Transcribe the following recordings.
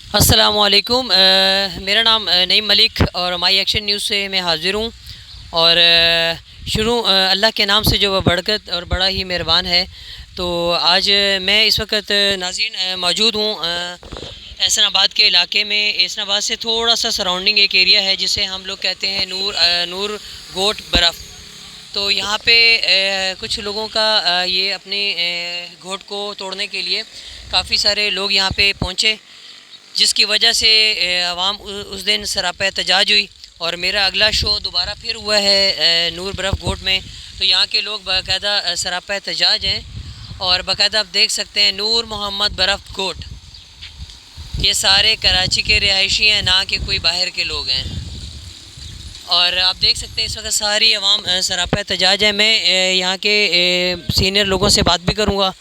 अस्सलामुअलैकुम। मेरा नाम नईम मलिक और माई एक्शन न्यूज़ से मैं हाज़िर हूँ। और अल्लाह के नाम से जो वह बढ़कर और बड़ा ही मेहरबान है। तो आज मैं इस वक्त नाज़रीन मौजूद हूँ एहसनाबाद के इलाके में। एहसनाबाद से थोड़ा सा सराउंडिंग एक एरिया है जिसे हम लोग कहते हैं नूर गोट बर्फ़। तो यहाँ पे कुछ लोगों का ये अपने घोट को तोड़ने के लिए काफ़ी सारे लोग यहाँ पे पहुँचे, जिसकी वजह से आवाम उस दिन सरापा एहतजाज हुई। और मेरा अगला शो दोबारा फिर हुआ है नूर बर्फ़ घोट में। तो यहाँ के लोग बाकायदा सरापा एहतजाज हैं और बाकायदा आप देख सकते हैं नूर मोहम्मद बर्फ़ घोट। ये सारे कराची के रिहायशी हैं, ना कि कोई बाहर के लोग हैं। और आप देख सकते हैं इस वक्त सारी आवाम सरापा एहतजाज है। मैं यहाँ के सीनियर लोगों से बात भी करूँगा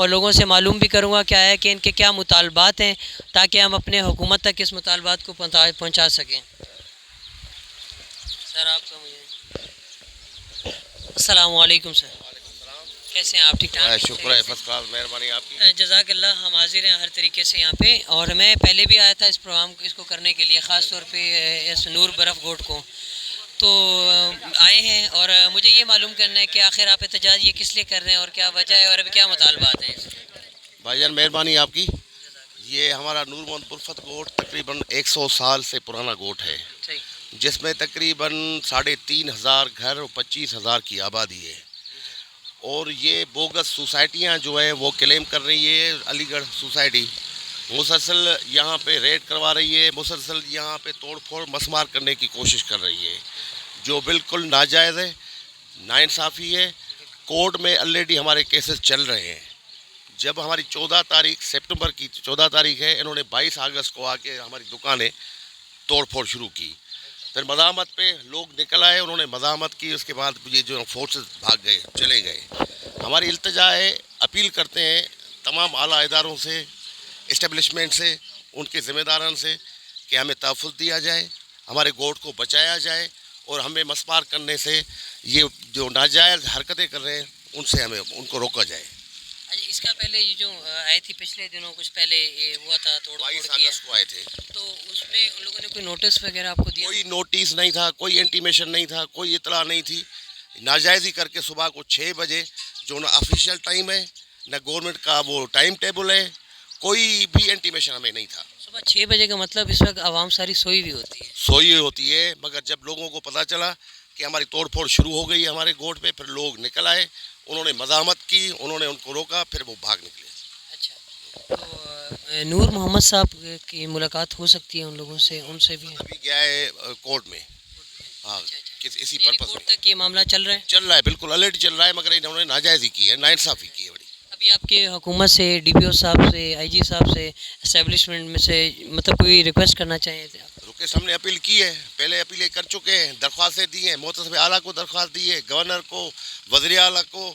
और लोगों से मालूम भी करूँगा क्या है कि इनके क्या मुतालबात हैं, ताकि हम अपने हुकूमत तक इस मुतालबात को पहुँचा सकें। सर आपका मुझे अस्सलामुअलैकुम सर, कैसे हैं आप? ठीक ठाक? शुक्र है, फर्स्ट क्लास, मेहरबानी आपकी। जज़ाकल्लाह। हम हाजिर हैं हर तरीके से यहाँ पे। और मैं पहले भी आया था इस प्रोग्राम को इसको करने के लिए, ख़ास तौर पे इस नूर बर्फ़ घोट को। तो आए हैं और मुझे ये मालूम करना है कि आखिर आप एहतजाज ये किस लिए कर रहे हैं और क्या वजह है और अभी क्या मुतालबात हैं। भाईजान मेहरबानी आपकी। ये हमारा नूर मोहम्मद बर्फ़ गोट तकरीबन 100 साल से पुराना गोट है, जिसमें तकरीबन 3,500 घर और 25,000 की आबादी है। और ये बोगस सोसाइटियाँ जो है वो क्लेम कर रही है, अलीगढ़ सोसाइटी मुसलसल यहाँ पे रेड करवा रही है, मुसलसल यहाँ पे तोड़ फोड़ मसमार करने की कोशिश कर रही है, जो बिल्कुल नाजायज़ है, नाइंसाफ़ी है। कोर्ट में ऑलरेडी हमारे केसेस चल रहे हैं। जब हमारी 14 तारीख सितंबर की 14 तारीख है, इन्होंने 22 अगस्त को आके हमारी दुकानें तोड़ फोड़ शुरू की। फिर मज़ामत पे लोग निकल आए, उन्होंने मज़ामत की। उसके बाद ये जो फोर्सेस भाग गए, चले गए। हमारी इल्तिजा है, अपील करते हैं तमाम आला इदारों से, इस्टेब्लिशमेंट से, उनके ज़िम्मेदारान से कि हमें तहफ़्फ़ुज़ दिया जाए, हमारे गोट को बचाया जाए और हमें मसमार करने से, ये जो नाजायज़ हरकतें कर रहे हैं उनसे हमें उनको रोका जाए। अच्छा, इसका पहले ये जो आई थी पिछले दिनों कुछ पहले ये हुआ था, तोड़ फोड़ 22 किया, अगस्त को आए थे। तो उसमें उन लोगों ने कोई नोटिस वगैरह आपको दिया? कोई नोटिस नहीं था, कोई इंटीमेशन नहीं था, कोई इतला नहीं थी। नाजायज़ी करके सुबह को 6 बजे, जो ना ऑफिशियल टाइम है ना गवर्नमेंट का वो टाइम टेबल है, कोई भी इंटीमेशन हमें नहीं था। सुबह 6 बजे का मतलब इस वक्त आवाम सारी सोई हुई होती है। सोई होती है, मगर जब लोगों को पता चला कि हमारी तोड़ फोड़ शुरू हो गई है हमारे गोट पे, फिर लोग निकल आए, उन्होंने मज़ामत की, उन्होंने उनको रोका, फिर वो भाग निकले। अच्छा, तो नूर मोहम्मद साहब की मुलाकात हो सकती है उन लोगों से, उनसे भी? अभी गया है कोर्ट में। हाँ, अच्छा अच्छा, किस इसी ये पर्पज़ कोर्ट में तक ये मामला चल रहा है? चल रहा है, बिल्कुल अलर्ट चल रहा है, मगर इन्होंने नाजायज़ी की है, नाइंसाफ़ी की है बड़ी। अभी आपके हुकूमत से, डीपीओ साहब से, आईजी साहब से, एस्टेब्लिशमेंट में से मतलब कोई रिक्वेस्ट करना चाहें थे आप? रुके हमने अपील की है, पहले अपीलें कर चुके हैं, दरख्वास्तें दी हैं, मोहतसब आला को दरख्वास्त दी है, गवर्नर को, वज़ीर आला को,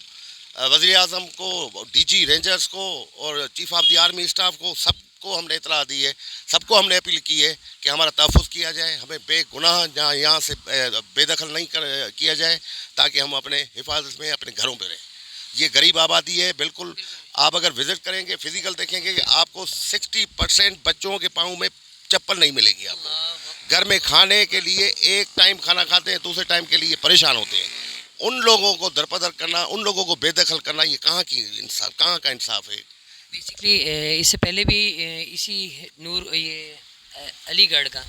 वज़ीर आज़म को, डीजी रेंजर्स को और chief of the army staff को, सबको हमने इतला दी है। सबको हमने अपील की है कि हमारा तहफ़्फ़ुज़ किया जाए, हमें बेगुनाह जहाँ यहाँ से बेदखल नहीं किया जाए, ताकि हम अपने हिफाजत में अपने घरों पर रहें। ये गरीब आबादी है, बिल्कुल। आप अगर विज़िट करेंगे, फिज़िकल देखेंगे कि आपको 60% बच्चों के पाँव में चप्पल नहीं मिलेगी आपको। घर में खाने के लिए एक टाइम खाना खाते हैं, दूसरे टाइम के लिए परेशान होते हैं। उन लोगों को दरपदर करना, उन लोगों को बेदखल करना, ये कहाँ की इंसाफ, कहाँ का इंसाफ है? बेसिकली इससे पहले भी इसी नूर अलीगढ़ का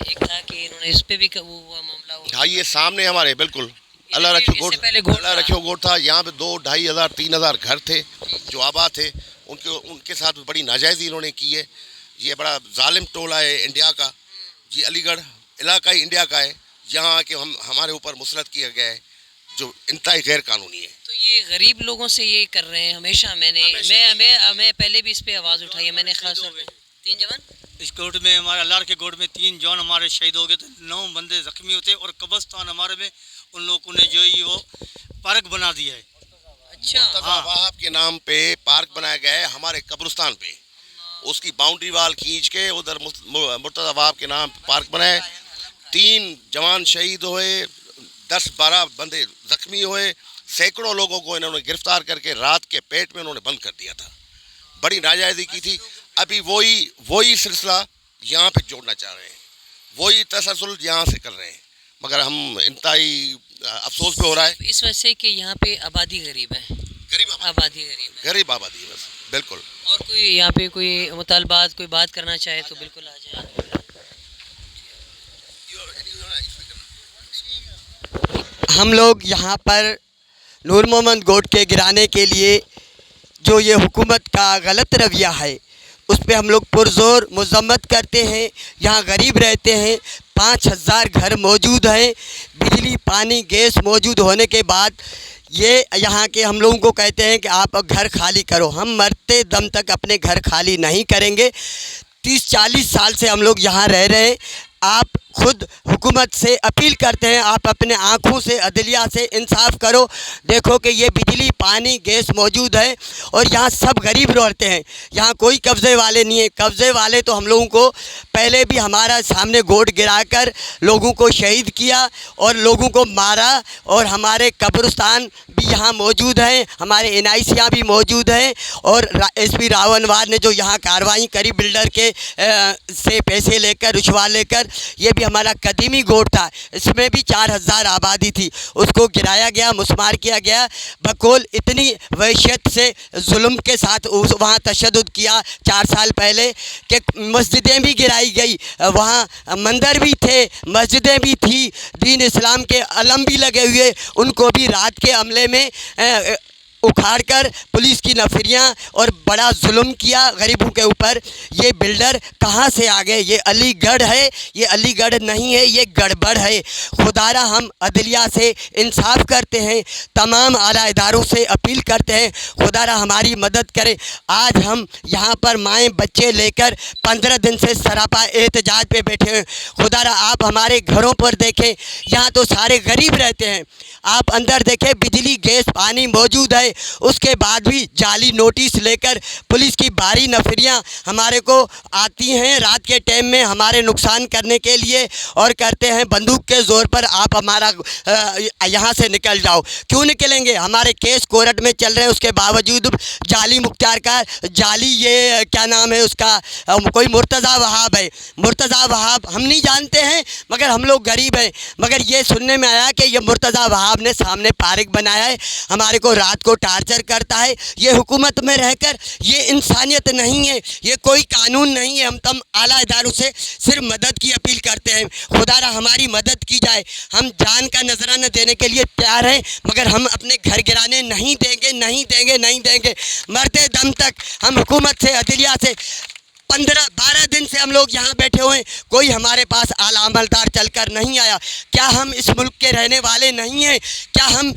एक था कि इन्होंने इस पे भी वो हुआ मामला हुआ। हाँ, ये सामने हमारे बिल्कुल अल्लाह इससे रखियो गोट, पहले घोट अल्लाह था। रखियो गोट था। यहाँ पे 2-2,500 3,000 घर थे जो आबाद थे, उनके साथ बड़ी नाजायज़ी इन्होंने की है। ये बड़ा जालिम टोला है इंडिया का। ये अलीगढ़ इलाका ही इंडिया का है, जहाँ कि हमारे ऊपर मुसलत किया गया है, जो इंतहाई गैर कानूनी है। तो ये गरीब लोगों से ये कर रहे हैं हमेशा। मैं पहले भी इस पे आवाज़ उठाई है, मैंने खास तौर पे 3 जवान इस कोर्ट में, हमारे अल्लाह के कोर्ट में 3 जवान हमारे शहीद हो गए थे, 9 बंदे ज़ख्मी होते और कब्रिस्तान हमारे में उन लोगों ने जो है वो पार्क बना दिया है। अच्छा, मुर्तज़ा वहाब के नाम पे पार्क बनाया गया है हमारे कब्रिस्तान पे। उसकी बाउंड्री वाल खींच के उधर मुर्तज़ा वहाब के नाम पे पार्क बनाए। 3 जवान शहीद हुए, 10-12 बंदे ज़ख्मी हुए, सैकड़ों लोगों को इन्होंने गिरफ्तार करके रात के पेट में उन्होंने बंद कर दिया था। बड़ी नाजायज़ी की थी। अभी वही सिलसिला यहाँ पे जोड़ना चाह रहे हैं, वही तसलसल यहाँ से कर रहे हैं, मगर हम इंतहाई अफसोस भी हो रहा है। इस वजह से कि यहाँ पे आबादी गरीब है, आबादी गरीब है, गरीब आबादी है बस, बिल्कुल। और कोई यहाँ पे कोई मुतालबात कोई बात करना चाहे तो बिल्कुल आ जाए। हम लोग यहाँ पर नूर मोहम्मद गोट के गिराने के लिए जो ये हुकूमत का गलत रवैया है उस पे हम लोग पुरज़ोर मज़म्मत करते हैं। यहाँ गरीब रहते हैं, 5000 घर मौजूद हैं, बिजली पानी गैस मौजूद होने के बाद ये यहाँ के हम लोगों को कहते हैं कि आप घर खाली करो। हम मरते दम तक अपने घर खाली नहीं करेंगे। 30-40 साल से हम लोग यहाँ रह रहे हैं। आप खुद हुकूमत से अपील करते हैं, आप अपने आँखों से अदलिया से इंसाफ करो। देखो कि ये बिजली पानी गैस मौजूद है और यहाँ सब गरीब रहते हैं, यहाँ कोई कब्ज़े वाले नहीं है। कब्ज़े वाले तो हम लोगों को पहले भी हमारा सामने गोट गिराकर लोगों को शहीद किया और लोगों को मारा, और हमारे कब्रिस्तान भी यहाँ मौजूद हैं, हमारे NIC भी मौजूद हैं। और SP रावणवार ने जो यहाँ कार्रवाई करी बिल्डर के से पैसे लेकर रिश्वत लेकर, ये भी हमारा कदीमी गोट था, इसमें भी 4000 आबादी थी, उसको गिराया गया, मुस्मार किया गया। बकौल इतनी वहशत से जुल्म के साथ उस वहाँ तशद्दुद किया 4 साल पहले कि मस्जिदें भी गिराई गई, वहाँ मंदिर भी थे, मस्जिदें भी थी, दीन इस्लाम के अलम भी लगे हुए, उनको भी रात के हमले में उखाड़कर पुलिस की नफरियाँ और बड़ा जुल्म किया गरीबों के ऊपर। ये बिल्डर कहाँ से आ गए? ये अलीगढ़ है, ये अलीगढ़ नहीं है, ये गड़बड़ है। खुदारा हम अदलिया से इंसाफ करते हैं, तमाम आला इदारों से अपील करते हैं, खुदारा हमारी मदद करें। आज हम यहाँ पर माएँ बच्चे लेकर 15 दिन से सरापा एहतजाज पे बैठे हैं। खुदारा आप हमारे घरों पर देखें, यहाँ तो सारे गरीब रहते हैं, आप अंदर देखें बिजली गैस पानी मौजूद है, उसके बाद भी जाली नोटिस लेकर पुलिस की भारी नफरियाँ हमारे को आती हैं रात के टाइम में हमारे नुकसान करने के लिए, और करते हैं बंदूक के ज़ोर पर आप हमारा यहाँ से निकल जाओ। क्यों निकलेंगे? हमारे केस कोर्ट में चल रहे हैं, उसके बावजूद जाली मुख्तार का जाली ये क्या नाम है उसका, कोई मुर्तज़ा वहाब है, मुर्तज़ा वहाब हम नहीं जानते हैं, मगर हम लोग गरीब हैं। मगर ये सुनने में आया कि ये मुर्तज़ा वहाब ने सामने पार्क बनाया है, हमारे को रात को टार्चर करता है। ये हुकूमत में रहकर ये इंसानियत नहीं है, ये कोई कानून नहीं है। हम तम आला इदारों से सिर्फ मदद की अपील करते हैं, खुदारा हमारी मदद की जाए। हम जान का नजराना देने के लिए तैयार हैं, मगर हम अपने घर गिराने नहीं देंगे, नहीं देंगे, नहीं देंगे। मरते दम तक हम हुकूमत से अदलिया से 15-12 दिन से हम लोग यहाँ बैठे हुए हैं, कोई हमारे पास आला अमलदार चलकर नहीं आया। क्या हम इस मुल्क के रहने वाले नहीं हैं? क्या हम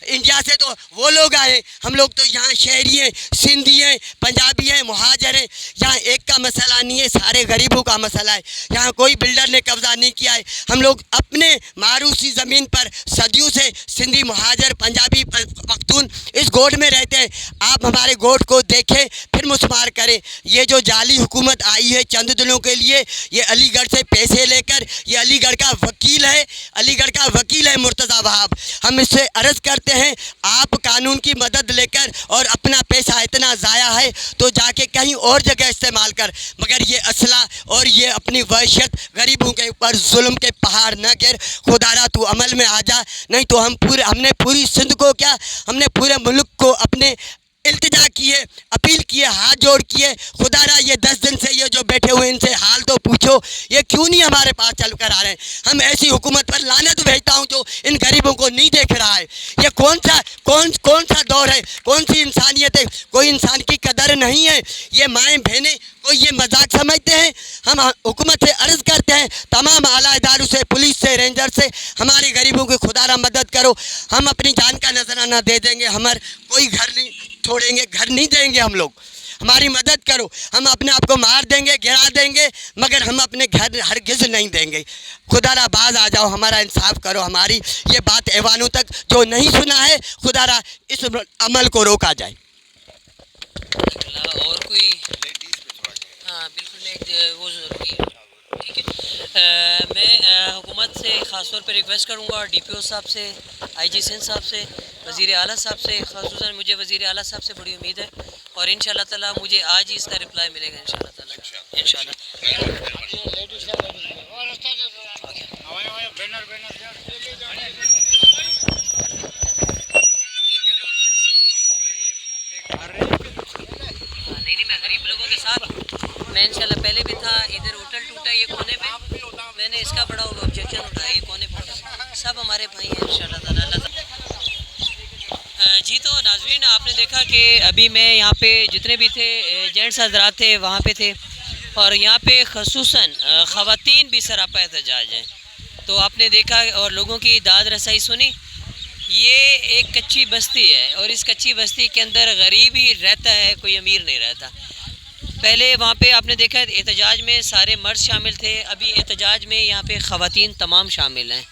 इंडिया से तो वो लोग आए, हम लोग तो यहाँ शहरी हैं, सिंधी हैं, पंजाबी हैं, मुहाजिर हैं। यहाँ एक का मसला नहीं है, सारे गरीबों का मसला है। यहाँ कोई बिल्डर ने कब्जा नहीं किया है। हम लोग अपने मारूसी ज़मीन पर सदियों से सिंधी मुहाजिर पंजाबी पख्तून इस गोट में रहते हैं। आप हमारे गोट को देखें फिर मुस्मार करें। ये जो जाली हुकूमत आई है चंद दिनों के लिए, ये अलीगढ़ से पैसे लेकर, ये अलीगढ़ का वकील है, अलीगढ़ का वकील है मुर्तज़ा वहाब। हम इससे अर्ज़ करते हैं आप कानून की मदद लेकर, और अपना पैसा इतना ज़ाया है तो जाके कहीं और जगह इस्तेमाल कर, मगर ये असला और ये अपनी वहशत गरीबों के ऊपर जुल्म के पहाड़ न गिर। खुदारा तू अमल में आ जा, नहीं तो हमने पूरी सिंध को क्या, हमने पूरे मुल्क को अपने इल्तिजा किए, अपील किए, हाथ जोड़ किए। खुदारा ये 10 दिन से ये जो बैठे हुए इनसे हाल तो पूछो, ये क्यों नहीं हमारे पास चल कर आ रहे हैं? हम ऐसी हुकूमत पर लानत भेजता हूँ जो इन गरीबों को नहीं देख रहा है। ये कौन सा दौर है, कौन सी इंसानियत है? कोई इंसान की कदर नहीं है। ये माएँ बहनें कोई ये मजाक समझते हैं? हम हुकूमत से अर्ज़ करते हैं, तमाम आला इदारों से, पुलिस से, रेंजर से, हमारे गरीबों की खुदारा मदद करो। हम अपनी जान का नजराना दे देंगे, हमारे कोई घर नहीं छोड़ेंगे, घर नहीं देंगे हम लोग। हमारी मदद करो, हम अपने आप को मार देंगे, गिरा देंगे, मगर हम अपने घर हरगिज़ नहीं देंगे। खुदारा बाज आ जाओ, हमारा इंसाफ करो। हमारी ये बात ऐवानों तक जो नहीं सुना है, खुदारा इस अमल को रोका जाए। और कोई? हाँ बिल्कुल, वो ज़रूरी है। ठीक है, मैं हुकूमत से ख़ास तौर पर रिक्वेस्ट करूँगा, DPO साहब से, IG सिंध साहब से, वज़ीर आला साहब से, ख़ासूसन मुझे वज़ीर आला साहब से बड़ी उम्मीद है, और इंशाअल्लाह ताला मुझे आज ही इसका रिप्लाई मिलेगा इंशाअल्लाह ताला। इंशाअल्लाह। नहीं, मैं गरीब लोगों के साथ हूँ। मैं इंशाल्लाह पहले भी था इधर, होटल टूटा ये कोने पे, मैंने इसका बड़ा ऑब्जेक्शन उठाया ये कोने पे। सब हमारे भाई हैं इंशाल्लाह ताला, अल्लाह ताला। जी तो नाज़रीन, आपने देखा कि अभी मैं यहाँ पे जितने भी थे जेंट्स हजरात थे वहाँ पे थे, और यहाँ पे खसूसन ख़वातीन भी सरापा एहतजाज हैं। तो आपने देखा और लोगों की दाद रसाई सुनी। ये एक कच्ची बस्ती है और इस कच्ची बस्ती के अंदर गरीब ही रहता है, कोई अमीर नहीं रहता। पहले वहाँ पे आपने देखा एहतजाज में सारे मर्द शामिल थे, अभी एहतजाज में यहाँ पे ख़वातीन तमाम शामिल हैं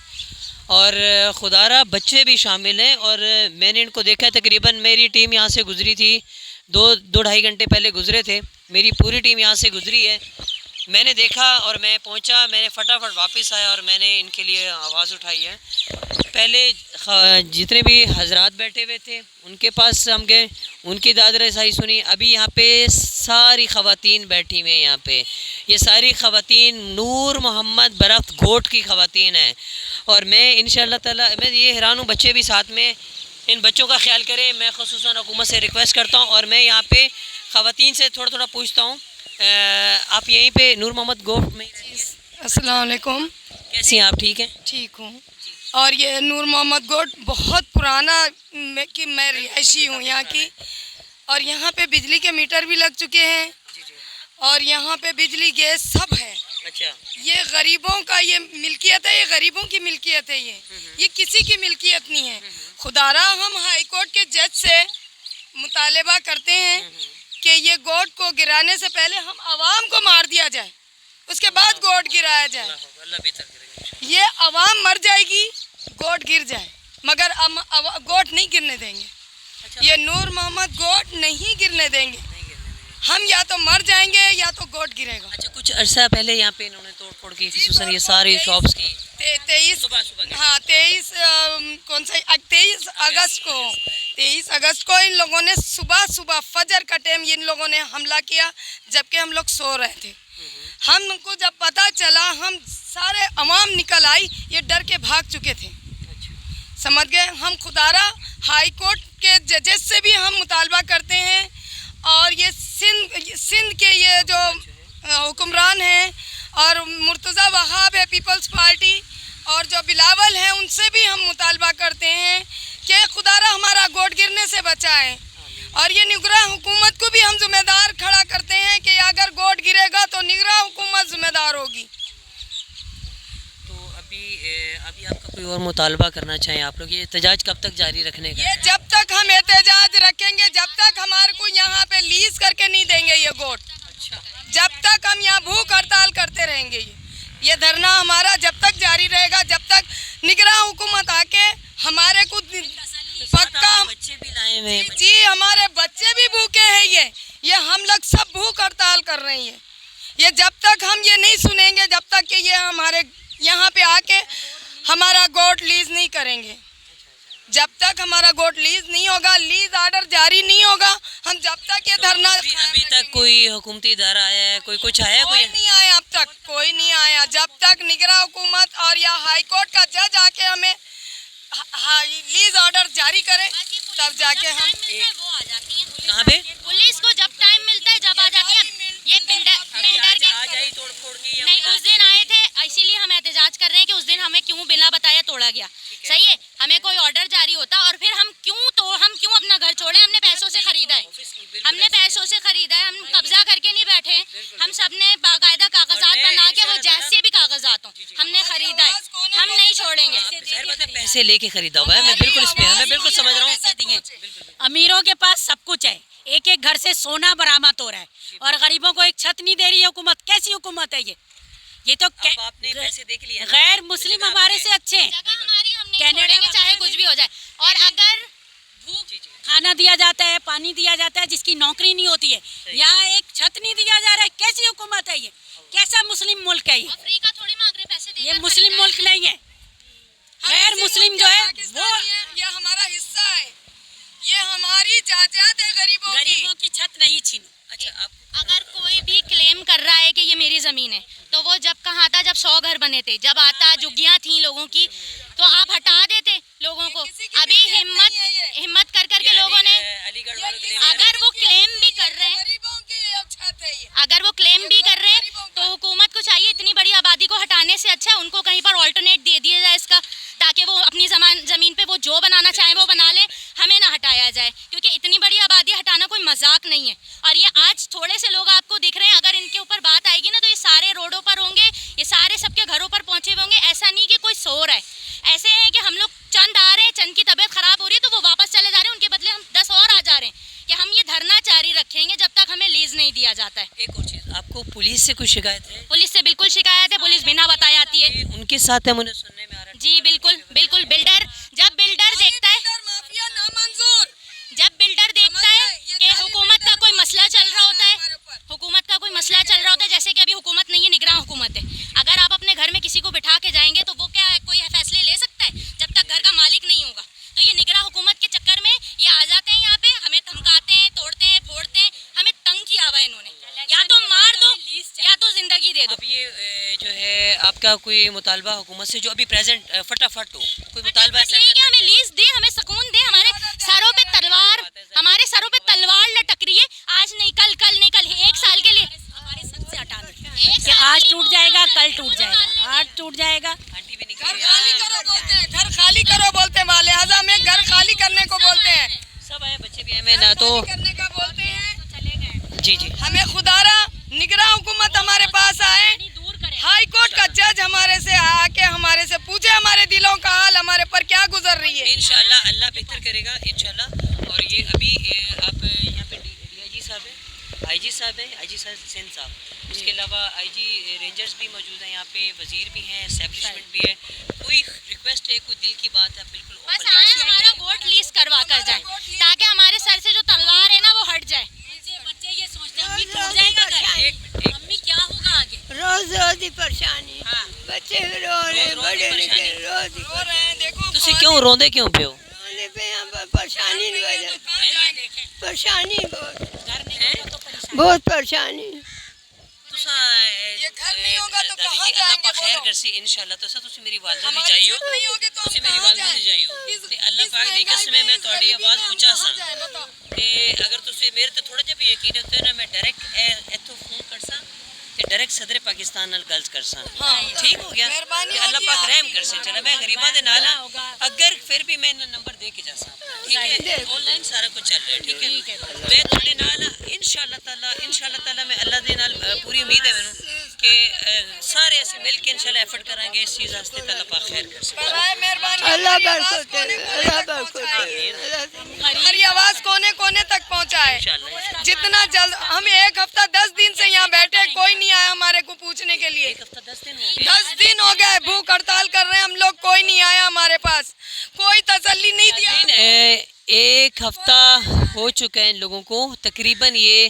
और खुदारा बच्चे भी शामिल हैं। और मैंने इनको देखा, तकरीबन मेरी टीम यहाँ से गुज़री थी, दो ढाई घंटे पहले गुज़रे थे, मेरी पूरी टीम यहाँ से गुज़री है। मैंने देखा और मैं पहुँचा, मैंने फटाफट वापस आया और मैंने इनके लिए आवाज़ उठाई है। पहले जितने भी हजरात बैठे हुए थे उनके पास हम गए, उनकी दाद रसाई सुनी। अभी यहाँ पे सारी ख़वातीन बैठी हुई हैं। यहाँ पे ये सारी ख़वातीन नूर मोहम्मद बरख्त गोट की ख़वातीन हैं और मैं इंशाअल्लाह ताला, मैं ये हैरान हूँ, बच्चे भी साथ में, इन बच्चों का ख्याल करें। मैं ख़ुसूसन हुकूमत से रिक्वेस्ट करता हूँ और मैं यहाँ पे ख़वातीन से थोड़ा थोड़ा पूछता हूँ। आप यहीं पे नूर मोहम्मद गोट में? अस्सलाम वालेकुम। कैसी हैं आप? ठीक हैं? ठीक हूँ। और ये नूर मोहम्मद गोट बहुत पुराना कि मैं रिहायशी हूँ यहाँ की, और यहाँ पे बिजली के मीटर भी लग चुके हैं और यहाँ पे बिजली गैस सब है। अच्छा, ये गरीबों का ये मिल्कियत है, ये गरीबों की मिल्कियत है, ये किसी की मिल्कियत नहीं है। खुदारा हम हाई कोर्ट के जज से मुतालबा करते हैं कि ये गोट को गिराने से पहले हम आवाम को मार दिया जाए, उसके बाद गोट गिराया जाए। अल्लाह बेहतर करेगा। ये आवाम मर जाएगी, गोट गिर जाए, मगर हम गोट नहीं गिरने देंगे। ये नूर मोहम्मद गोट नहीं गिरने देंगे। हम या तो मर जाएंगे या तो गोट गिरेगा। अच्छा, कुछ अरसा पहले यहाँ पे इन्होंने तोड़ फोड़ की, खसूसन ये सारी शॉप्स की 23 हाँ 23 अगस्त को इन लोगों ने सुबह फजर का टाइम इन लोगों ने हमला किया, जबकि हम लोग सो रहे थे। हमको जब पता चला, हम सारे अवाम निकल आई, ये डर के भाग चुके थे। समझ गए? हम खुदारा हाई कोर्ट के जजेस से भी हम मुतालबा करते हैं और ये सिंध के ये जो हुक्मरान हैं और मुर्तज़ा वहाब है पीपल्स पार्टी और जो बिलावल है, उनसे भी हम मुतालबा करते हैं कि खुदारा हमारा गोट गिरने से बचाएं। और ये निगरां हुकूमत को भी हम जिम्मेदार खड़ा करते हैं कि अगर गोट गिरेगा तो निगरां हुकूमत जिम्मेदार होगी। तो अभी आपका कोई और मुतालबा करना चाहें आप लोग? ये एहतजाज कब तक जारी रखने का? ये जब तक हम एहतजाज रखेंगे, जब तक हमारे को यहाँ पे लीज करके नहीं देंगे ये गोट, जब तक हम यहाँ भूख हड़ताल करते रहेंगे। ये धरना हमारा जब तक जारी रहेगा, जब तक निगरां हुकूमत आके हमारे को पक्का। बच्चे भी लाए हुए हैं। जी, हमारे बच्चे भी भूखे हैं। ये हम लोग सब भूख हड़ताल कर रहे हैं। ये जब तक हम ये नहीं सुनेंगे, जब तक कि ये हमारे यहाँ पे आके हमारा गोट लीज नहीं करेंगे, जब तक हमारा गोट लीज नहीं होगा, लीज ऑर्डर जारी नहीं होगा, हम जब तक ये धरना। अभी तक कोई हुकूमती इदारा आया है? कुछ आया? कोई नहीं आया, अब तक कोई नहीं आया। जब तक निगरां हुकूमत और या हाई कोर्ट का जज आके हमें लीज ऑर्डर जारी करे, तब जाके हम। वो आ जाती है कहाँ पे? पुलिस को जब टाइम मिलता है जब आ जाती है। ये बिल्डर के आज आई तोड़ फोड़ की? नहीं, उस दिन आए थे, इसीलिए हम एहतजाज कर रहे हैं कि उस दिन हमें क्यों बिना बताया तोड़ा गया। सही है, हमें कोई ऑर्डर जारी होता और फिर हम क्यों अपना घर छोड़े? हमने पैसों से खरीदा है, हम कब्जा करके नहीं बैठे। हम सब ने बाकायदा कागजात बना के, वो जैसे भी कागजात हों, हमने खरीदा है, हम नहीं छोड़ेंगे। पैसे लेके खरीदा हुआ है। मैं बिल्कुल मैं बिल्कुल समझ रहा हूँ। अमीरों के पास सब कुछ है, एक एक घर से सोना बरामद हो रहा है और गरीबों को एक छत नहीं दे रही है हुकूमत। कैसी हुकूमत है ये तो आपने पैसे देख लिए? गैर मुस्लिम हमारे से अच्छे हैं। जगह हमारी, हम नहीं छोड़ेंगे चाहे कुछ भी हो जाए। और अगर खाना दिया जाता है, पानी दिया जाता है, जिसकी नौकरी नहीं होती है, यहाँ एक छत नहीं दिया जा रहा है। कैसी हुकूमत है ये? कैसा मुस्लिम मुल्क है ये? अफ्रीका थोड़ी मांग रहे पैसे, ये मुस्लिम मुल्क नहीं है। गैर मुस्लिम जो है वो, ये हमारा हिस्सा है, ये हमारी जायदाद है। गरीबों की छत नहीं छीनो। अगर कोई भी क्लेम कर रहा है कि ये मेरी ज़मीन है, तो वो जब कहाँ था, जब 100 घर बने थे, जब आता झुग्गियाँ थी लोगों की, तो आप हटा देते लोगों को। अभी हिम्मत कर के लोगों ने, अगर वो क्लेम भी कर रहे हैं, तो हुकूमत को चाहिए इतनी बड़ी आबादी को हटाने से अच्छा है उनको कहीं पर ऑल्टरनेट दे दिया जाए इसका, ताकि वो अपनी ज़मीन पे वो जो बनाना चाहे वो बना ले, हमें ना हटाया जाए, क्योंकि इतनी बड़ी आबादी हटाना कोई मजाक नहीं है। और ये आज थोड़े से लोग आपको दिख रहे हैं, अगर इनके ऊपर बात आएगी ना तो ये सारे रोडों पर होंगे, ये सारे सबके घरों पर पहुंचे हुए होंगे। ऐसा नहीं कि कोई सो रहा है, ऐसे है कि हम लोग चंद आ रहे हैं, चंद की तबीयत खराब हो रही है तो वो वापस चले जा रहे हैं, उनके बदले हम 10 और आ जा रहे हैं कि हम ये धरना जारी रखेंगे जब तक हमें लीज नहीं दिया जाता है। एक और चीज़, आपको पुलिस से कुछ शिकायत है? पुलिस से बिल्कुल शिकायत है, पुलिस बिना बताए आती है। उनके साथ है, मुझे सुनने में आ रहा है। जी बिल्कुल बिल्कुल। जब बिल्डर देखता है कि हुकूमत का कोई मसला चल रहा होता है, जैसे कि अभी हुकूमत नहीं है, निगरान हुकूमत है, अगर आप अपने घर में किसी को बिठा के जाएंगे तो वो क्या कोई फैसले ले सकता है जब तक घर का मालिक नहीं होगा? तो ये निगरान हुकूमत के चक्कर में ये आ जाते हैं, यहाँ पे हमें धमकाते हैं, तोड़ते हैं, फोड़ते हैं, हमें तंग किया हुआ है इन्होंने, या तो मार दो या तो जिंदगी दे दो। अब ये जो है आपका कोई मुतालबा हुकूमत से जो अभी प्रेजेंट फटाफट हो, कोई मुतालबा ऐसा कि हमें लीज दे, हमें सुकून दे, हमारे सरों पे तलवार लटक रही है, आज नहीं कल, कल नहीं कल, 1 साल के लिए हमारे सर से हटा दो कि आज टूट जाएगा, कल टूट जाएगा, आज टूट जाएगा। आंटी भी घर खाली करो बोलते हैं, घर खाली करो बोलते हैं, वाले आज़ा में घर खाली करने को बोलते हैं, सब आए, बच्चे भी आए, मैं ना तो करने का बोलते हैं। जी जी हमें खुदारा निगरान हुकूमत हमारे पास आए, हाई कोर्ट का जज हमारे से आके हमारे से पूछे हमारे दिलों का हाल, हमारे पर क्या गुजर रही है। इंशाल्लाह अल्लाह बेहतर करेगा इंशाल्लाह। और ये अभी आप यहाँ पे डीआईजी साहब है, आईजी साहब है, आईजी साहब सिंध साहब, उसके अलावा आईजी रेंजर्स भी मौजूद हैं यहाँ पे, वजीर भी हैं, एस्टेब्लिशमेंट भी है। कोई रिक्वेस्ट है, कोई दिल की बात है, बिल्कुल बस आए हमारा वोट लीज करवा कर जाए, ताकि हमारे सर से जो तलवार है ना वो हट जाए। बच्चे ये सोचते हैं अम्मी टूट जाएगा घर, अम्मी क्या होगा आगे? रोज ही परेशानी, बच्चे भी रो रहे हैं, बड़े रोज ही रो रहे हैं। देखो ਤੁਸੀਂ ਕਿਉਂ ਰੋਂਦੇ ਕਿਉਂ ਪਿਓ? रोने पे यहाँ पर परेशानी की वजह, परेशानी बहुत परेशानी। ये घर नहीं होगा तो कहाँ अल्लाह जाएंगे पाक खैर बोलो? करसी इंशाल्लाह। तो ਤੁਸੀਂ ਮੇਰੀ ਵਾਲਦਾ ਦੀ हमारी ਜਾਈਓ, इज्जत नहीं होगी तो हम ਤੁਸੀਂ ਮੇਰੀ कहाँ ਵਾਲਦਾ ਦੀ जाएं? ਜਾਈਓ, ਤੇ ਅੱਲਾਹ इस पाक ਦੀ महंगाई कसम में, है मैं इस ਤੁਹਾਡੀ गरीबी आवाज़ में हम ਪਹੁੰਚਾ कहाँ ਸਾਂ, जाएं बताओ? ਤੇ ਅਗਰ ਤੁਸੀਂ ਮੇਰੇ ਤੇ ਥੋੜਾ ਜਿਹਾ ਵੀ ਯਕੀਨ ਉੱਤੇ ਨਾ ਮੈਂ ਡਾਇਰੈਕਟ ਇੱਥੋਂ ਫੋਨ ਕਰਸਾਂ ਤੇ ਡਾਇਰੈਕਟ ਸਦਰ ਪਾਕਿस्तान ਨਾਲ ਗੱਲ ਕਰਸਾਂ। ठीक हो गया मेहरबानी कि अल्लाह होगी पाक रहम आपकी। कर से चला मैं गरीबा दे नाल अगर फिर भी मैं नंबर दे के जा सकता, ठीक है, ऑनलाइन सारा कुछ चल रहा है, ठीक है, मैं थोड़े नाल इंशाल्लाह ताला मैं अल्लाह दे नाल पूरी उम्मीद है मैनू कि सारे ऐसे मिल के इंशाल्लाह एफर्ट करांगे इस चीज़ वास्ते, अल्लाह पाक खैर कर से। बराए मेहरबानी अल्लाह हमारी आवाज़ बरकत दे, कोने-कोने अल्लाह तक बरकत पहुंचाए। दे। हमारी आवाज़ कोने कोने तक पहुंचाए, इंशाल्लाह जितना जल्द। हम 1 हफ्ता 10 दिन से यहाँ बैठे, कोई नहीं आया हमारे को पूछने के लिए। 1 हफ्ता 10 दिन हो गए। 10 दिन हो गए भूख हड़ताल कर रहे हैं हम लोग, कोई नहीं आया हमारे पास, कोई तसल्ली नहीं दिया। 1 हफ्ता हो चुका है इन लोगों को, तकरीबन ये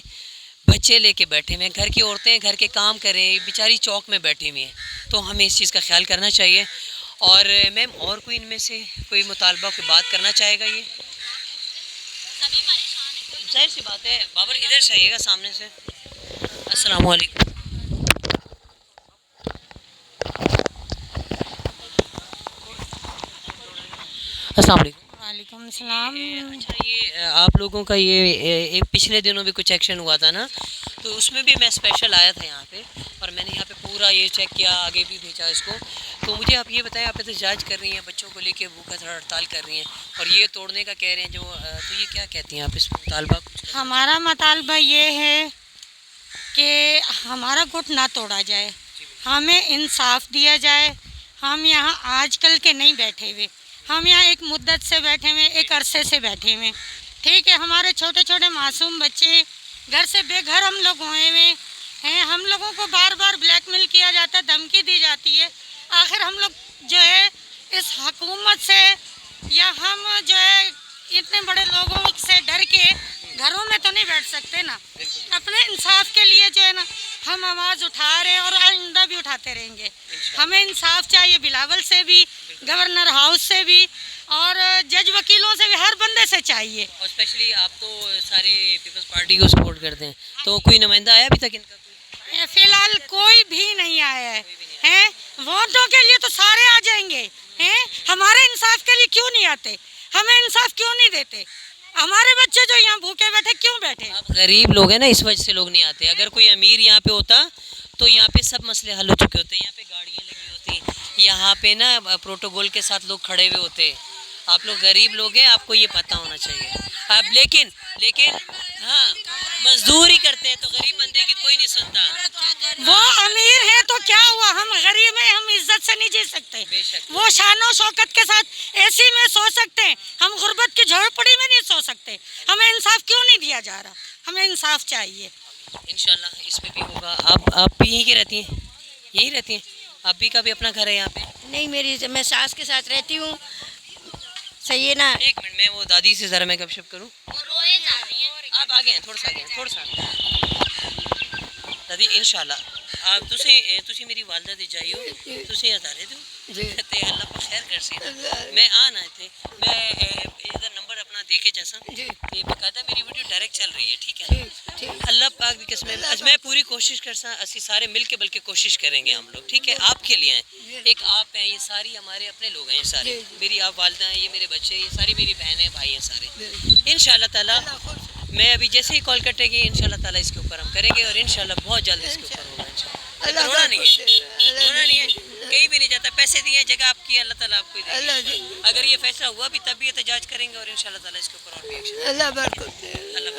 बच्चे लेके बैठे हुए हैं, घर की औरतें घर के काम कर रहे हैं, बेचारी चौक में बैठी हुई हैं, तो हमें इस चीज़ का ख्याल करना चाहिए। और मैम और कोई इनमें से कोई मुतालबा कोई बात करना चाहेगा? ये जाहिर सी बात है, बाबर इधर से आइएगा सामने से। अस्सलाम वालेकुम। अस्सलाम वालेकुम। वालेकुम सलाम। अच्छा, ये आप लोगों का ये एक पिछले दिनों भी कुछ एक्शन हुआ था ना, तो उसमें भी मैं स्पेशल आया था यहाँ पे, और मैंने यहाँ पे पूरा ये चेक किया, आगे भी भेजा इसको। तो मुझे आप ये बताएं, आप एहतजाज कर रही हैं, बच्चों को लेके भूख हड़ताल कर रही हैं, और ये तोड़ने का कह रहे हैं जो, तो ये क्या कहती हैं आप इस मुतालबा? हमारा मुतालबा ये है कि हमारा गुट ना तोड़ा जाए, हमें इंसाफ दिया जाए। हम यहाँ आजकल के नहीं बैठे हुए, हम यहाँ एक मुद्दत से बैठे हुए, एक अरसे से बैठे हुए, ठीक है। हमारे छोटे छोटे मासूम बच्चे घर से बेघर हम लोग हुए हुए हैं, हम लोगों को बार बार ब्लैकमेल किया जाता है, धमकी दी जाती है। आखिर हम लोग जो है इस हुकूमत से, या हम जो है इतने बड़े लोगों से डर के घरों में तो नहीं बैठ सकते ना। अपने इंसाफ के लिए जो है ना हम आवाज़ उठा रहे हैं और आइंदा भी उठाते रहेंगे। हमें इंसाफ चाहिए, बिलावल से भी, गवर्नर हाउस से भी, और जज वकीलों से भी, हर बंदे से चाहिए। और स्पेशली आप तो सारे पीपल्स पार्टी को सपोर्ट करते हैं, तो कोई नुमाइंदा आया अभी तक इनका? फिलहाल कोई भी नहीं आया है। वोटों के लिए तो सारे आ जाएंगे हैं, हमारे इंसाफ के लिए क्यों नहीं आते? हमें इंसाफ क्यों नहीं देते? हमारे बच्चे जो यहाँ भूखे बैठे क्यों बैठे? आप गरीब लोग हैं ना, इस वजह से लोग नहीं आते। अगर कोई अमीर यहाँ पे होता तो यहाँ पे सब मसले हल हो चुके होते। यहाँ पे गाड़ियाँ लगी होती, यहाँ पे ना प्रोटोकॉल के साथ लोग खड़े हुए होते। आप लोग गरीब लोग हैं, आपको ये पता होना चाहिए। अब लेकिन हाँ, मजदूरी करते हैं तो गरीब बंदे की कोई नहीं सुनता। वो अमीर है तो क्या हुआ, हम गरीब हैं, हम इज्जत से नहीं जी सकते। वो शानो शौकत के साथ एसी में सो सकते हैं, हम गुर्बत की झोपड़ी में नहीं सो सकते। हमें इंसाफ क्यों नहीं दिया जा रहा? हमें इंसाफ चाहिए। इंशाल्लाह इस पे भी होगा। आप भी यहीं की रहती हैं? यहीं रहती हैं आप भी? का भी अपना घर है यहाँ पे? नहीं, मैं सास के साथ रहती हूँ। सही है ना? एक मिनट, मैं वो दादी से ज़रा मैं गपशप करूँ। आप आगे हैं, थोड़ा सा आगे, थोड़ा सा। दादी इंशाल्लाह आप तुसी मेरी वालदा दे जाइयो, तुसी हज़ारे दो ते अल्लाह पर खैर कर सी। मैं आना थे, मैं इधर नंबर अपना दे के जैसा ये बकायदा मेरी वीडियो डायरेक्ट चल रही है, ठीक है? अल्लाह पाक की कसम, आज मैं पूरी कोशिश कर सा, असी सारे मिल के बल्कि कोशिश करेंगे हम लोग, ठीक है? आपके लिए हैं, एक आप हैं, ये सारी हमारे अपने लोग हैं, ये सारे मेरी आप वालदा हैं, ये मेरे बच्चे, ये सारी मेरी बहन है, भाई हैं सारे। इंशाल्लाह ताला मैं अभी जैसे ही कॉल कटेगी इंशाल्लाह ताला इसके ऊपर हम करेंगे और इंशाल्लाह बहुत जल्द इसके ऊपर होगा। इंशाल्लाह रोना नहीं है, कहीं भी नहीं जाता। पैसे दिए, जगह आपकी, अल्लाह ताला आपको देगा। अगर ये फैसला हुआ भी तब भी एहतजाज करेंगे और इंशाल्लाह ताला इसके ऊपर और भी एक्शन।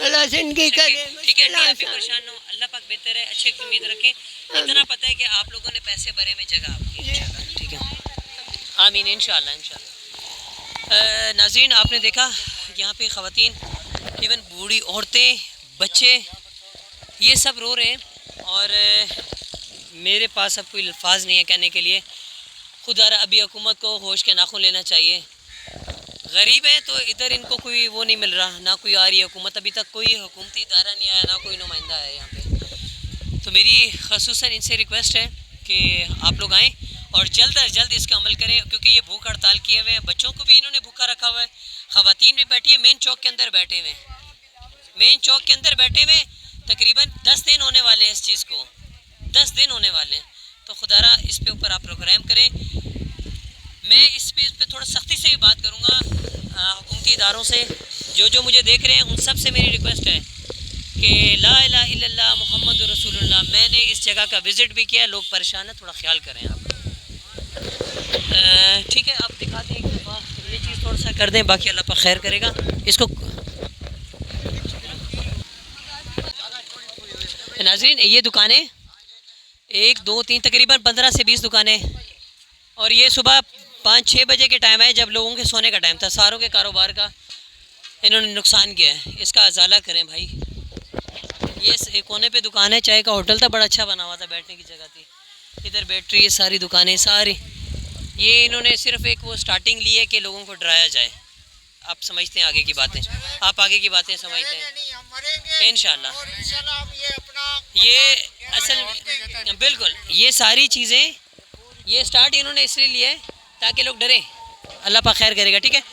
अल्लाह जिंदगी करे। ठीक है, आप भी परेशान हो, अल्लाह पाक बेहतर है, अच्छे की उम्मीद रखें। इतना पता है कि आप लोगों ने पैसे भरे में जगह आपकी, इंशाल्लाह, ठीक है? आमीन, इंशाल्लाह इंशाल्लाह। नाज़रीन आपने देखा यहाँ पे ख़वातीन, इवन बूढ़ी औरतें, बच्चे, ये सब रो रहे हैं और मेरे पास अब कोई अल्फाज नहीं है कहने के लिए। खुदा अभी हुकूमत को होश के नाखून लेना चाहिए। गरीब हैं तो इधर इनको कोई वो नहीं मिल रहा, ना कोई आ रही है हुकूमत, अभी तक कोई हुकूमती इदारा नहीं आया, ना कोई नुमाइंदा आया यहाँ पे। तो मेरी खसूसन इनसे रिक्वेस्ट है कि आप लोग आएँ और जल्द अज जल्द इसका अमल करें, क्योंकि ये भूख हड़ताल किए हुए हैं, बच्चों को भी इन्होंने भूखा रखा हुआ है, ख़वातीन भी बैठी है, मेन चौक के अंदर बैठे हुए हैं, मेन चौक के अंदर बैठे हुए तकरीबन 10 दिन होने वाले हैं इस चीज़ को, 10 दिन होने वाले हैं। तो खुदारा इस पे ऊपर आप प्रोग्राम करें। मैं इस पे थोड़ा सख्ती से भी बात करूँगा हुकूमती इदारों से, जो मुझे देख रहे हैं उन सब से मेरी रिक्वेस्ट है कि ला इलाहा इल्लल्लाह मुहम्मद रसूलुल्लाह। मैंने इस जगह का विज़िट भी किया, लोग परेशान हैं, थोड़ा ख्याल करें आप, ठीक है? आप दिखाते हैं एक दफ़ा ये चीज़ थोड़ा सा कर दें, बाकी अल्लाह पर खैर करेगा। इसको नाज़रीन ये दुकानें 1 2 3 तकरीबन 15 से 20 दुकानें, और ये सुबह 5-6 बजे के टाइम है जब लोगों के सोने का टाइम था। सारों के कारोबार का इन्होंने नुकसान किया है, इसका अजाला करें भाई। ये कोने पे दुकान है, चाय का होटल था, बड़ा अच्छा बना हुआ था, बैठने की जगह थी। इधर बैटरी, ये सारी दुकानें सारी, ये इन्होंने सिर्फ एक वो स्टार्टिंग ली है कि लोगों को डराया जाए। आप समझते हैं आगे की बातें, आप आगे की बातें समझते हैं इंशाल्लाह। ये असल बिल्कुल ये सारी चीज़ें ये स्टार्ट इन्होंने इसलिए लिया है ताकि लोग डरें, अल्लाह पाक खैर करेगा, ठीक है?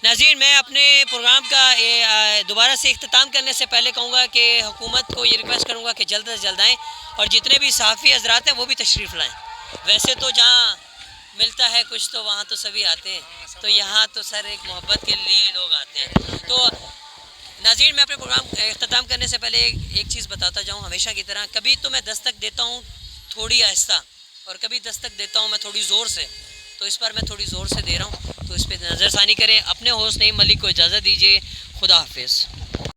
नाज़रीन मैं अपने प्रोग्राम का दोबारा से इख्तिताम करने से पहले कहूँगा कि हुकूमत को ये रिक्वेस्ट करूँगा कि जल्द से जल्द आएँ और जितने भी सहाफ़ी हज़रात हैं वो भी तशरीफ़ लाएँ। वैसे तो जहाँ मिलता है कुछ तो वहाँ तो सभी आते हैं, तो यहाँ तो सर एक मोहब्बत के लिए लोग आते हैं। तो नाज़रीन मैं अपने प्रोग्राम इख्तिताम करने से पहले एक चीज़ बताता जाऊँ, हमेशा की तरह कभी तो मैं दस्तक देता हूँ थोड़ी आहिस्ता और कभी दस्तक देता हूँ मैं थोड़ी ज़ोर से, तो इस पर मैं थोड़ी ज़ोर से दे रहा हूँ, तो इस पर नज़रसानी करें। अपने होस्ट नईम मलिक को इजाज़त दीजिए, खुदा हाफिज़।